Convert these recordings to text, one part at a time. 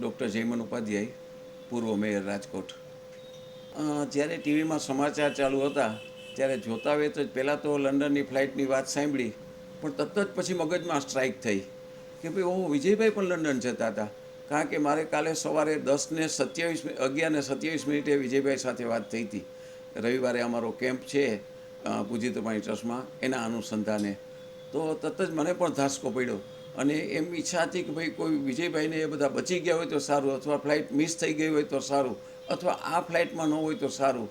Doctor જયમન Upadhyay, પૂર્વ mayor Rajkot. જ્યારે ટીવીમાં સમાચાર ચાલુ હતા ત્યારે જોતા હોય તો પહેલાં તો લંડનની ફ્લાઇટની વાત સાંભળી, પણ તરત જ પછી મગજમાં સ્ટ્રાઇક થઈ કે ભાઈ ઓહો, વિજયભાઈ પણ લંડન જતા હતા. કારણ કે મારે કાલે સવારે 11:27 વિજયભાઈ સાથે વાત થઈ હતી. રવિવારે અમારો કેમ્પ છે પૂજ્ય ત્રિપાણી ટ્રસ્ટમાં, એના અનુસંધાને. તો તરત જ મને પણ ધાસકો પડ્યો અને એમ ઈચ્છા હતી કે ભાઈ કોઈ વિજયભાઈને એ બધા બચી ગયા હોય તો સારું, અથવા ફ્લાઇટ મિસ થઈ ગઈ હોય તો સારું, અથવા આ ફ્લાઇટમાં ન હોય તો સારું.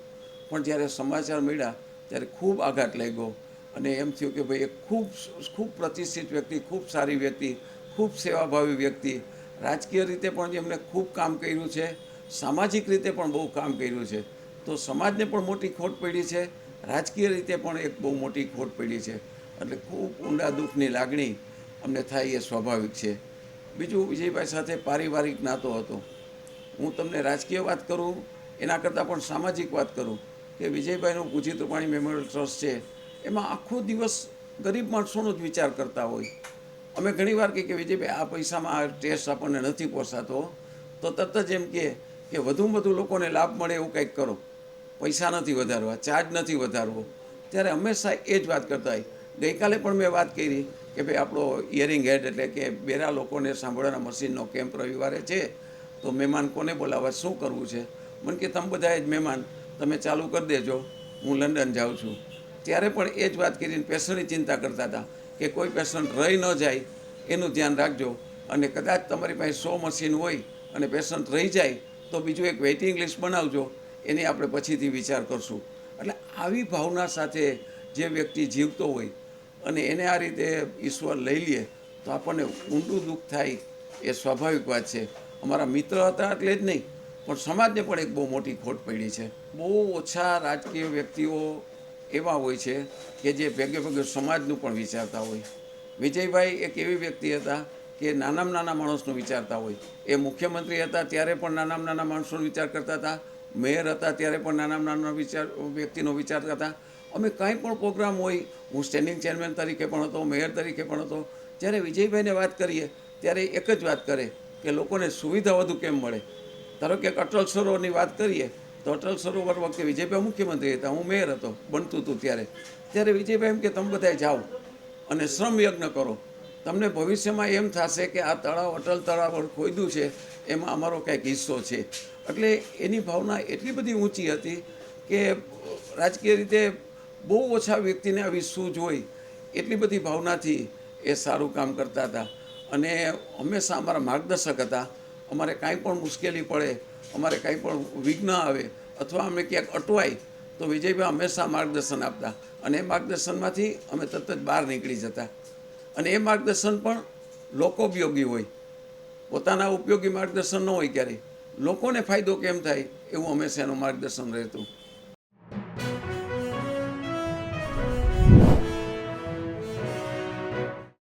પણ જ્યારે સમાચાર મળ્યા ત્યારે ખૂબ આઘાત લાગ્યો અને એમ થયું કે ભાઈ એક ખૂબ ખૂબ પ્રતિષ્ઠિત વ્યક્તિ, ખૂબ સારી વ્યક્તિ, ખૂબ સેવાભાવી વ્યક્તિ, રાજકીય રીતે પણ એમણે ખૂબ કામ કર્યું છે, સામાજિક રીતે પણ બહુ કામ કર્યું છે. તો સમાજને પણ મોટી ખોટ પડી છે, રાજકીય રીતે પણ એક બહુ મોટી ખોટ પડી છે. એટલે ખૂબ ઊંડા દુઃખની લાગણી અમને થાય એ સ્વાભાવિક છે. બીજું, વિજયભાઈ સાથે પારિવારિક નાતો હતો. હું તમને રાજકીય વાત કરું એના કરતાં પણ સામાજિક વાત કરું કે વિજયભાઈનું પૂજ્ય ત્રિપાણી મેમોરિયલ ટ્રસ્ટ છે, એમાં આખો દિવસ ગરીબ માણસોનો જ વિચાર કરતા હોય. અમે ઘણીવાર કહીએ કે વિજયભાઈ આ પૈસામાં આ ટેસ્ટ આપણને નથી પોસાતો, તો તરત જ એમ કે વધુમાં વધુ લોકોને લાભ મળે એવું કંઈક કરો, પૈસા નથી વધારવા, ચાર્જ નથી વધારવો. ત્યારે હંમેશા એ જ વાત કરતા હોય. ગઈકાલે પણ મેં વાત કરી કે ભાઈ આપણો હિયરિંગ હેડ એટલે કે બેરા લોકોને સાંભળવાના મશીનનો કેમ્પ રવિવારે છે, તો મહેમાન કોને બોલાવવા, શું કરવું છે? મને કે તમે બધાએ જ મહેમાન તમે ચાલુ કરી દેજો, હું લંડન જાઉં છું. ત્યારે પણ એ જ વાત કરીને પેશન્ટની ચિંતા કરતા હતા કે કોઈ પેશન્ટ રહી ન જાય એનું ધ્યાન રાખજો, અને કદાચ તમારી પાસે 100 મશીન હોય અને પેશન્ટ રહી જાય તો બીજું એક વેઇટિંગ લિસ્ટ બનાવજો, એની આપણે પછીથી વિચાર કરશું. એટલે આવી ભાવના સાથે જે વ્યક્તિ જીવતો હોય અને એને આ રીતે ઈશ્વર લઈ લે તો આપણને ઊંડું દુઃખ થાય, એ સ્વાભાવિક વાત છે. અમારા મિત્ર હતા એટલે જ નહીં, પણ સમાજને પણ એક બહુ મોટી ખોટ પડી છે. બહુ ઓછા રાજકીય વ્યક્તિઓ એવા હોય છે કે જે ભેગે ભેગે સમાજનું પણ વિચારતા હોય. વિજયભાઈ એક એવી વ્યક્તિ હતા કે નાનામાં નાના માણસનો વિચારતા હોય. એ મુખ્યમંત્રી હતા ત્યારે પણ નાનામાં નાના માણસોનો વિચાર કરતા હતા, મેયર હતા ત્યારે પણ નાનામાં નાના વ્યક્તિનો વિચાર કરતા હતા. અમે કાંઈ પણ પ્રોગ્રામ હોય, હું સ્ટેન્ડિંગ ચેરમેન તરીકે પણ હતો, મેયર તરીકે પણ હતો, જ્યારે વિજયભાઈને વાત કરીએ ત્યારે એક જ વાત કરે કે લોકોને સુવિધા વધુ કેમ મળે. ધારો કે અટલ સરોવરની વાત કરીએ તો અટલ સરોવર વખતે વિજયભાઈ મુખ્યમંત્રી હતા, હું મેયર હતો, બનતું હતું ત્યારે વિજયભાઈ એમ કે તમે બધાએ જાઓ અને શ્રમ યજ્ઞ કરો, તમને ભવિષ્યમાં એમ થશે કે આ તળાવ અટલ તળાવ ખોદ્યું છે એમાં અમારો કંઈક હિસ્સો છે. એટલે એની ભાવના એટલી બધી ઊંચી હતી કે રાજકીય રીતે બહુ ઓછા વ્યક્તિને આવી સૂઝ હોય, એટલી બધી ભાવનાથી એ સારું કામ કરતા હતા. અને હંમેશા અમારા માર્ગદર્શક હતા. અમારે કાંઈ પણ મુશ્કેલી પડે, અમારે કાંઈ પણ વિઘ્ન આવે અથવા અમે ક્યાંક અટવાય તો વિજયભાઈ હંમેશા માર્ગદર્શન આપતા, અને એ માર્ગદર્શનમાંથી અમે તરત જ બહાર નીકળી જતા. અને એ માર્ગદર્શન પણ લોકોપયોગી હોય, પોતાના ઉપયોગી માર્ગદર્શન ન હોય. ક્યારેય લોકોને ફાયદો કેમ થાય એવું હંમેશા એનું માર્ગદર્શન રહેતું.